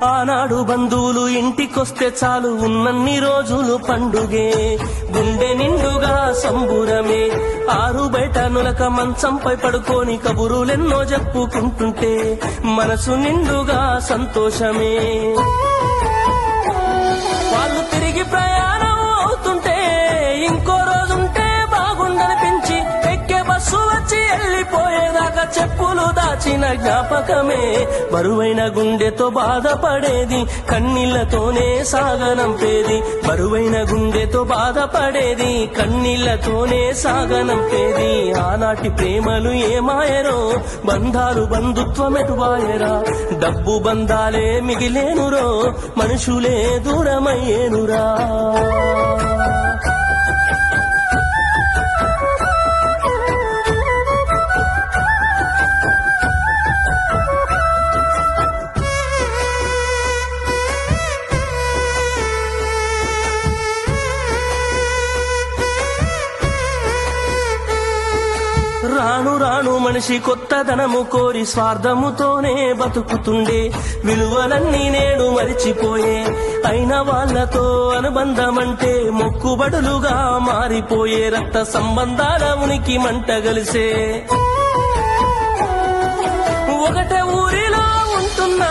ఆనాడు బంధువులు ఇంటికొస్తే చాలు ఉన్నన్ని రోజులు పండుగే, గుండె నిండుగా సంబురమే. ఆరు బయట నులక మంచంపై పడుకొని కబురులెన్నో చెప్పుకుంటుంటే మనసు నిండుగా సంతోషమే. వాళ్ళు తిరిగి ప్రయాణం అవుతుంటే ఇంకో రోజుంటే బాగుండనిపించి ఎక్కే బస్సు వచ్చి వెళ్ళిపోయేదాకా చెప్పులు దాచిన జ్ఞాపకమే. బరువైన గుండెతో బాధపడేది కన్నీళ్లతోనే సాగనంపేది, బరువైన గుండెతో బాధపడేది కన్నీళ్లతోనే సాగనంపేది. ఆనాటి ప్రేమలు ఏమాయరో, బంధాలు బంధుత్వం ఎటువాయరా. డబ్బు బంధాలే మిగిలేనురో, మనుషులే దూరమయ్యేనురా. రాను రాను మనిషి కొత్తదనము కోరి స్వార్థముతోనే బతుకుతుండే, విలువలన్నీ నేడు మరిచిపోయే. అయిన వాళ్లతో అనుబంధమంటే మొక్కుబడులుగా మారిపోయే, రక్త సంబంధాల ఉనికి మంటగలిసే. ఒకటే ఊరిలో ఉంటున్నా